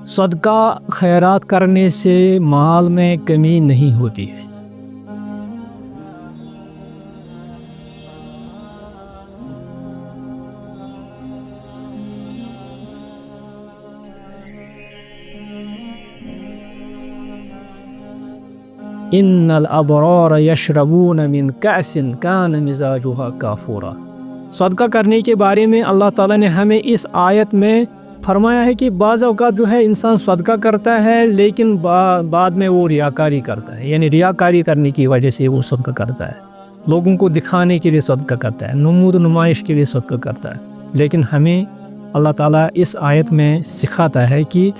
صدقہ خیرات کرنے سے مال میں کمی نہیں ہوتی ہے۔ ان الابرار یشربون من کأس کان مزاجها کافورا۔ صدقہ کرنے کے بارے میں اللہ تعالیٰ نے ہمیں اس آیت میں فرمایا ہے کہ بعض اوقات جو ہے انسان صدقہ کرتا ہے لیکن بعد میں وہ ریاکاری کرتا ہے، یعنی ریاکاری کرنے کی وجہ سے وہ صدقہ کرتا ہے، لوگوں کو دکھانے کے لیے صدقہ کرتا ہے، نمود و نمائش کے لیے صدقہ کرتا ہے۔ لیکن ہمیں اللہ تعالیٰ اس آیت میں سکھاتا ہے کہ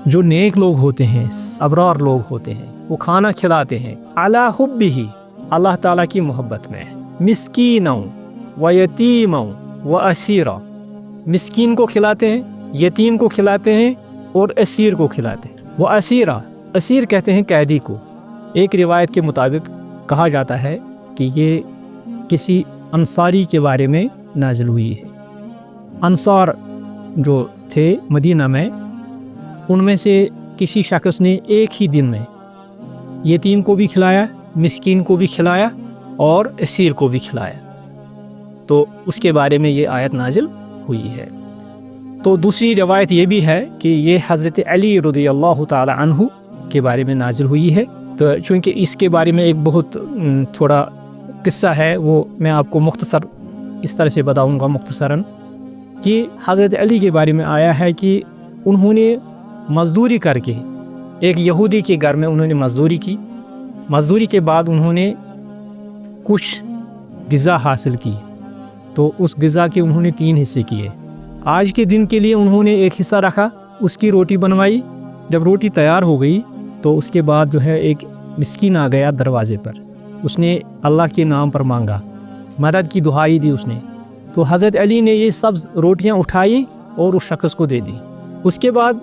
جو نیک لوگ ہوتے ہیں، ابرار لوگ ہوتے ہیں، وہ کھانا کھلاتے ہیں علی حبہ، اللہ تعالیٰ کی محبت میں، مسکینا و یتیما و اسیرا، مسکین کو کھلاتے ہیں، یتیم کو کھلاتے ہیں اور اسیر کو کھلاتے ہیں۔ وہ اسیرا، اسیر کہتے ہیں قیدی کو۔ ایک روایت کے مطابق کہا جاتا ہے کہ یہ کسی انصاری کے بارے میں نازل ہوئی ہے۔ انصار جو تھے مدینہ میں، ان میں سے کسی شخص نے ایک ہی دن میں یتیم کو بھی کھلایا، مسکین کو بھی کھلایا اور اسیر کو بھی کھلایا، تو اس کے بارے میں یہ آیت نازل ہوئی ہے۔ تو دوسری روایت یہ بھی ہے کہ یہ حضرت علی رضی اللہ تعالی عنہ کے بارے میں نازل ہوئی ہے۔ تو چونکہ اس کے بارے میں ایک بہت تھوڑا قصہ ہے، وہ میں آپ کو مختصر اس طرح سے بتاؤں گا مختصراً، کہ حضرت علی کے بارے میں آیا ہے کہ انہوں نے مزدوری کر کے ایک یہودی کے گھر میں انہوں نے مزدوری کی، مزدوری کے بعد انہوں نے کچھ غذا حاصل کی، تو اس غذا کے انہوں نے 3 حصے کیے۔ آج کے دن کے لیے انہوں نے ایک حصہ رکھا، اس کی روٹی بنوائی، جب روٹی تیار ہو گئی تو اس کے بعد جو ہے ایک مسکین آ گیا دروازے پر، اس نے اللہ کے نام پر مانگا، مدد کی دعائی دی اس نے، تو حضرت علی نے یہ سب روٹیاں اٹھائی اور اس شخص کو دے دی۔ اس کے بعد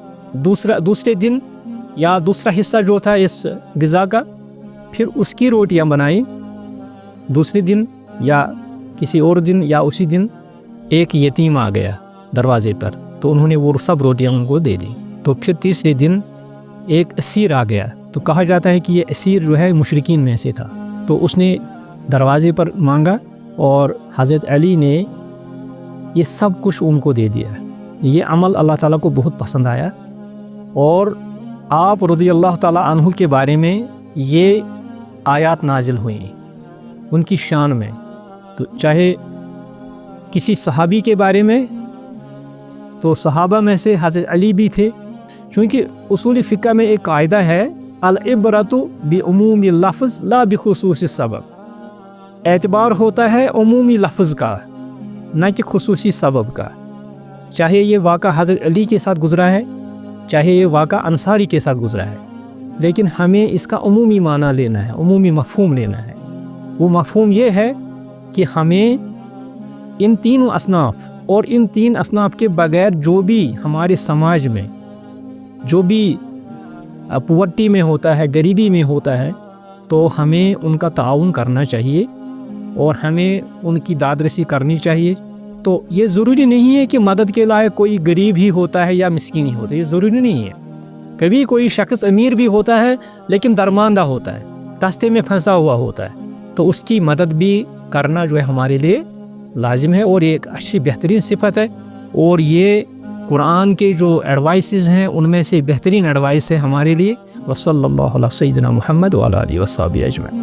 دوسرے دن یا دوسرا حصہ جو تھا اس غذا کا، پھر اس کی روٹیاں بنائی۔ دوسرے دن یا کسی اور دن یا اسی دن ایک یتیم آ گیا دروازے پر، تو انہوں نے وہ سب روٹیاں ان کو دے دی۔ تو پھر تیسرے دن ایک اسیر آ گیا، تو کہا جاتا ہے کہ یہ اسیر جو ہے مشرکین میں سے تھا، تو اس نے دروازے پر مانگا اور حضرت علی نے یہ سب کچھ ان کو دے دیا۔ یہ عمل اللہ تعالیٰ کو بہت پسند آیا، اور آپ رضی اللہ تعالیٰ عنہ کے بارے میں یہ آیات نازل ہوئیں ان کی شان میں۔ تو چاہے کسی صحابی کے بارے میں، تو صحابہ میں سے حضرت علی بھی تھے، چونکہ اصول فقہ میں ایک قاعدہ ہے، العبرۃ بعموم اللفظ لا بخصوص السبب، اعتبار ہوتا ہے عمومی لفظ کا نہ کہ خصوصی سبب کا۔ چاہے یہ واقعہ حضرت علی کے ساتھ گزرا ہے، چاہے یہ واقعہ انصاری کے ساتھ گزرا ہے، لیکن ہمیں اس کا عمومی معنی لینا ہے، عمومی مفہوم لینا ہے۔ وہ مفہوم یہ ہے کہ ہمیں ان تینوں اصناف اور ان 3 اصناف کے بغیر جو بھی ہمارے سماج میں جو بھی پورٹی میں ہوتا ہے، غریبی میں ہوتا ہے، تو ہمیں ان کا تعاون کرنا چاہیے اور ہمیں ان کی دادرسی کرنی چاہیے۔ تو یہ ضروری نہیں ہے کہ مدد کے لائق کوئی غریب ہی ہوتا ہے یا مسکین ہی ہوتا ہے، یہ ضروری نہیں ہے۔ کبھی کوئی شخص امیر بھی ہوتا ہے لیکن درماندہ ہوتا ہے، راستے میں پھنسا ہوا ہوتا ہے، تو اس کی مدد بھی کرنا جو ہے ہمارے لیے لازم ہے، اور یہ ایک اچھی بہترین صفت ہے، اور یہ قرآن کے جو ایڈوائسز ہیں ان میں سے بہترین ایڈوائس ہے ہمارے لیے۔ وصلی اللہ علی سیدنا محمد وعلی آلہ وصحبہ اجمعین۔